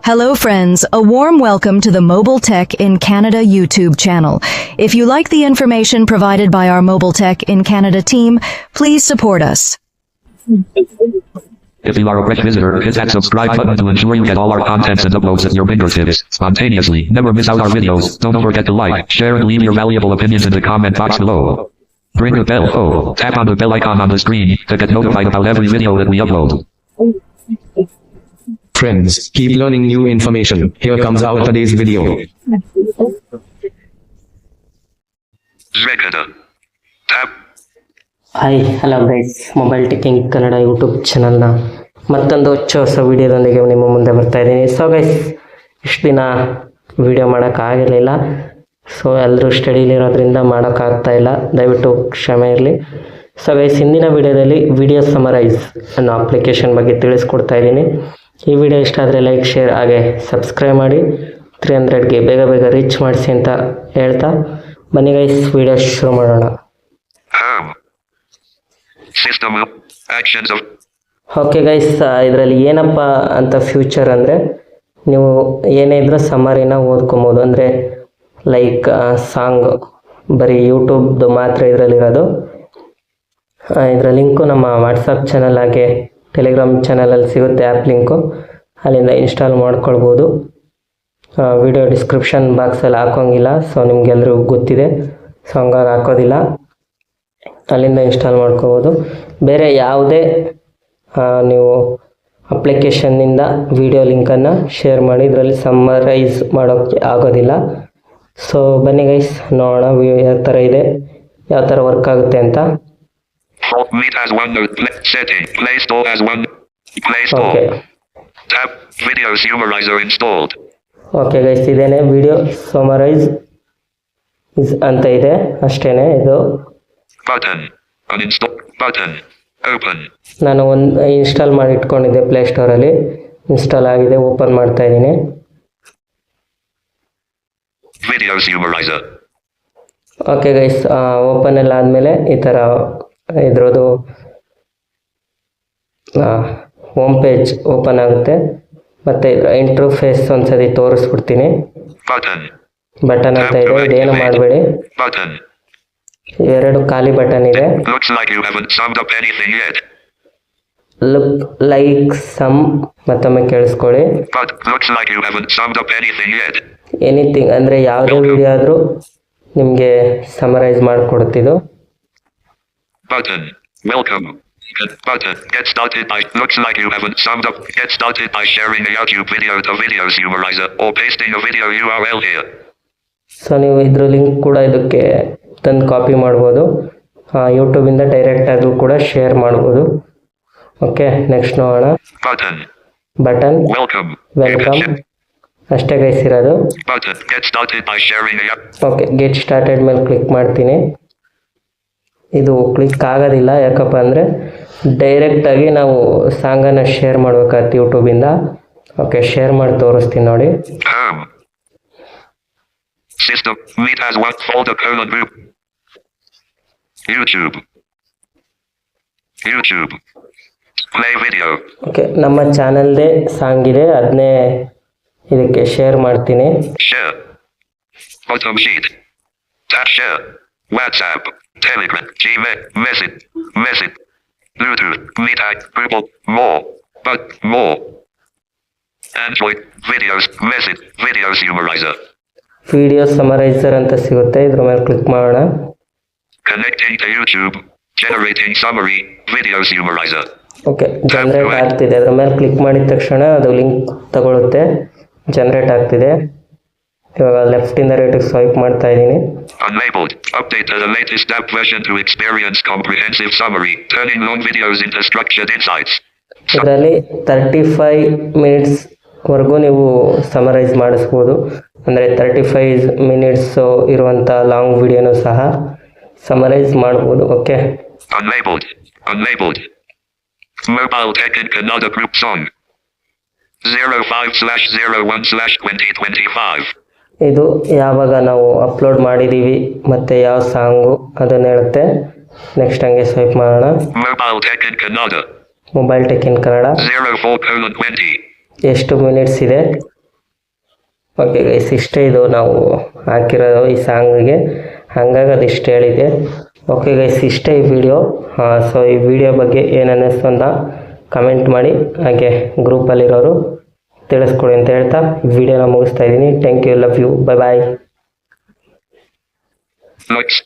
Hello friends, a warm welcome to the Mobile Tech in Canada YouTube channel. If you like the information provided by our Mobile Tech in Canada team, please support us. If you are a fresh visitor, hit that subscribe button to ensure you get all our contents and uploads at your fingertips spontaneously. Never miss out our videos. Don't forget to like, share, and leave your valuable opinions in the comment box below. Ring the bell. Tap on the bell icon on the screen to get notified about every video that we upload. Friends, keep learning new information. Here comes our today's video. Tap. Hi hello guys, mobile ಟೆಕಿಂಗ್ Kannada YouTube ಚಾನಲ್ನ ಮತ್ತೊಂದು ಹೊಸ ವಿಡಿಯೋದೊಂದಿಗೆ ನಿಮ್ಮ ಮುಂದೆ ಬರ್ತಾ ಇದ್ದೀನಿ. So guys, ಇಷ್ಟು ದಿನ ವಿಡಿಯೋ ಮಾಡೋಕ್ಕಾಗಿರಲಿಲ್ಲ. ಸೊ ಎಲ್ಲರೂ ಸ್ಟಡಿಲಿರೋದ್ರಿಂದ ಮಾಡೋಕ್ಕಾಗ್ತಾಯಿಲ್ಲ, ದಯವಿಟ್ಟು ಕ್ಷಮೆ ಇರಲಿ. ಸೊ ಗೈಸ್, ಹಿಂದಿನ ವಿಡಿಯೋದಲ್ಲಿ ವಿಡಿಯೋ ಸಮರೈಸ್ ಅನ್ನೋ ಅಪ್ಲಿಕೇಶನ್ ಬಗ್ಗೆ ತಿಳಿಸ್ಕೊಡ್ತಾ ಇದ್ದೀನಿ. ಈ ವಿಡಿಯೋ ಇಷ್ಟ ಆದರೆ ಲೈಕ್, ಶೇರ್ ಹಾಗೆ ಸಬ್ಸ್ಕ್ರೈಬ್ ಮಾಡಿ 300ಗೆ ಬೇಗ ರೀಚ್ ಮಾಡಿಸಿ ಅಂತ ಹೇಳ್ತಾ ಬನ್ನಿ ಗೈಸ್, ವಿಡಿಯೋ ಶುರು ಮಾಡೋಣ. ಓಕೆ ಗೈಸ್, ಇದರಲ್ಲಿ ಏನಪ್ಪ ಅಂತ ಫ್ಯೂಚರ್ ಅಂದರೆ, ನೀವು ಏನೇ ಇದ್ರೂ ಸಮರಿನ ಓದ್ಕೊಬೋದು. ಅಂದರೆ ಲೈಕ್ ಸಾಂಗ್ ಬರೀ ಯೂಟ್ಯೂಬ್ದು ಮಾತ್ರ ಇದರಲ್ಲಿರೋದು. ಇದರ ಲಿಂಕು ನಮ್ಮ ವಾಟ್ಸಪ್ ಚಾನಲ್ ಹಾಗೆ ಟೆಲಿಗ್ರಾಮ್ ಚಾನಲಲ್ಲಿ ಸಿಗುತ್ತೆ, ಆ್ಯಪ್ ಲಿಂಕು. ಅಲ್ಲಿಂದ ಇನ್ಸ್ಟಾಲ್ ಮಾಡ್ಕೊಳ್ಬೋದು. ವಿಡಿಯೋ ಡಿಸ್ಕ್ರಿಪ್ಷನ್ ಬಾಕ್ಸಲ್ಲಿ ಹಾಕೋಂಗಿಲ್ಲ, ಸೊ ನಿಮಗೆಲ್ಲರಿಗೂ ಗೊತ್ತಿದೆ, ಸೊ ಹಂಗಾಗಿ ಹಾಕೋದಿಲ್ಲ. ಅಲ್ಲಿಂದ ಇನ್ಸ್ಟಾಲ್ ಮಾಡ್ಕೋಬೋದು. ಬೇರೆ ಯಾವುದೇ ನೀವು ಅಪ್ಲಿಕೇಶನ್ನಿಂದ ವಿಡಿಯೋ ಲಿಂಕನ್ನು ಶೇರ್ ಮಾಡಿ ಇದರಲ್ಲಿ ಸಮ್ಮರೈಸ್ ಮಾಡೋಕ್ಕೆ ಆಗೋದಿಲ್ಲ. ಸೊ ಬನ್ನಿ ಗೈಸ್, ನೋಡೋಣ ಯಾವ ಥರ ಇದೆ, ಯಾವ ಥರ ವರ್ಕ್ ಆಗುತ್ತೆ ಅಂತ. ಓಕೆ ಗೈಸ್, ಇದೇನೆ ವಿಡಿಯೋ ಸಮರೈಸ್ ಅಂತ ಇದೆ, ಅಷ್ಟೇನೆ. ಇದು ನಾನು ಇನ್ಸ್ಟಾಲ್ ಮಾಡಿ ಇಟ್ಕೊಂಡಿದ್ದೆ ಪ್ಲೇಸ್ಟೋರಲ್ಲಿ. ಇನ್ಸ್ಟಾಲ್ ಆಗಿದೆ, ಓಪನ್ ಮಾಡ್ತಾ ಇದ್ದೀನಿ. ಓಕೆ ಗೈಸ್, ಓಪನ್ ಎಲ್ಲ ಆದಮೇಲೆ ಈ ಥರ ಇದ್ರದ್ದು ಹೋಮ್ ಪೇಜ್ ಓಪನ್ ಆಗುತ್ತೆ. ಮತ್ತು ಇದರ ಇಂಟರ್ಫೇಸ್ ಒಂದ್ಸತಿ ತೋರಿಸ್ಬಿಡ್ತೀನಿ. ಬಟನ್ ಅಂತ ಇದೆ, ಇದೇನು ಮಾಡಬೇಡಿ. ಎರಡು ಖಾಲಿ ಬಟನ್ ಇದೆ. ಲುಕ್ ಲೈಕ್ ಸಮ್, ಮತ್ತೊಮ್ಮೆ ಕೇಳಿಸ್ಕೊಳ್ಳಿ. ಎನಿಥಿಂಗ್ ಅಂದರೆ ಯಾವುದೇ ವಿಡಿಯೋ ಆದರೂ ನಿಮಗೆ summarise ಮಾಡಿಕೊಡುತ್ತಿದ್ದು. Get started by looks like you haven't summed up. Get started by sharing a YouTube video to Video Summarizer or pasting a video URL here. So ನೀವು ಇದ್ರ link ಕೂಡ ಇದಕ್ಕೆ ತಂದು ಕಾಪಿ ಮಾಡ್ಬೋದು. ಯೂಟ್ಯೂಬಿಂದ ಡೈರೆಕ್ಟಾಗೂ ಕೂಡ ಶೇರ್ ಮಾಡ್ಬೋದು. ಓಕೆ, ನೆಕ್ಸ್ಟ್ ನೋಡೋಣ. Button welcome ಅಷ್ಟೇ ಗೈಸ್ ಇರೋದು. ಓಕೆ, ಗೆಟ್ ಸ್ಟಾರ್ಟೆಡ್ ಮೇಲೆ ಕ್ಲಿಕ್ ಮಾಡ್ತೀನಿ. ಇದು ಕ್ಲಿಕ್ ಆಗೋದಿಲ್ಲ, ಯಾಕಪ್ಪ ಅಂದರೆ ಡೈರೆಕ್ಟಾಗಿ ನಾವು ಸಾಂಗನ್ನು ಶೇರ್ ಮಾಡ್ಬೇಕಾಗತ್ತೆ ಯೂಟ್ಯೂಬಿಂದ. ಓಕೆ, ಶೇರ್ ಮಾಡಿ ತೋರಿಸ್ತೀನಿ ನೋಡಿ. System Meet has one folder group. YouTube play video. Okay, ನಮ್ಮ ಚಾನಲ್ದೇ ಸಾಂಗ್ ಇದೆ, ಅದನ್ನೇ ಇದಕ್ಕೆ ಶೇರ್ ಮಾಡ್ತೀನಿ. Share bottom sheet tap share WhatsApp Telegram Gmail message Bluetooth Meet Google more Android videos message video summarizer. Video summarizer ಅಂತ ಸಿಗುತ್ತೆ, ಇದ್ರ ಮೇಲೆ click ಮಾಡೋಣ. Connecting to YouTube, generating summary, video summarizer. Okay, generate ಆಗ್ತಿದೆ. ಅದ್ರ ಮೇಲೆ click ಮಾಡಿದ ತಕ್ಷಣ ಅದು ಲಿಂಕ್ ತಗೊಳುತ್ತೆ, ಜನರೇಟ್ ಆಗ್ತಿದೆ. ಇವಾಗ ಲೆಫ್ಟ್ ಇಂದ ರೈಟಿಗೆ ಸ್ವೈಪ್ ಮಾಡ್ತಾ ಇದ್ದೀನಿ. Unlabeled, update to the latest app version to experience comprehensive summary, turning long videos into structured insights. ಇದರಲ್ಲಿ 35 ಮಿನಿಟ್ಸ್ ವರೆಗೂ ನೀವು ಸಮರೈಸ್ ಮಾಡಿಸ್ಬೋದು. ಅಂದರೆ 35 ಮಿನಿಟ್ಸು ಇರುವಂಥ ಲಾಂಗ್ ವಿಡಿಯೋನು ಸಹ ಸಮರೈಸ್ ಮಾಡ್ಬೋದು. Okay, Unlabeled Mobile Tech in Kannada Group Song 05/01/2025. ಇದು ಯಾವಾಗ ನಾವು ಅಪ್ಲೋಡ್ ಮಾಡಿದ್ದೀವಿ ಮತ್ತು ಯಾವ ಸಾಂಗು ಅದನ್ನು ಹೇಳುತ್ತೆ. ನೆಕ್ಸ್ಟ್ ಹಂಗೆ ಸ್ವೈಪ್ ಮಾಡೋಣ. Mobile Tech in Kannada. Mobile tech in Kannada 04:20. ಎಷ್ಟು ಮಿನಿಟ್ಸ್ ಇದೆ. ಓಕೆ ಗೈಸ್, ಇಷ್ಟೇ ಇದು ನಾವು ಹಾಕಿರೋದು ಈ ಸಾಂಗಿಗೆ, ಹಾಗಾಗಿ ಅದಿಷ್ಟು ಹೇಳಿದೆ. ಓಕೆ ಗೈಸ್, ಇಷ್ಟೇ ಈ ವಿಡಿಯೋ. ಸೊ ಈ ವಿಡಿಯೋ ಬಗ್ಗೆ ಏನನ್ನಿಸ್ತು ಅಂತ ಕಮೆಂಟ್ ಮಾಡಿ, ಹಾಗೆ ಗ್ರೂಪಲ್ಲಿರೋರು ತಿಳಿಸ್ಕೊಡಿ ಅಂತ ಹೇಳ್ತಾ ವಿಡಿಯೋನ ಮುಗಿಸ್ತಾ ಇದ್ದೀನಿ. Thank you, love you, bye bye. Next.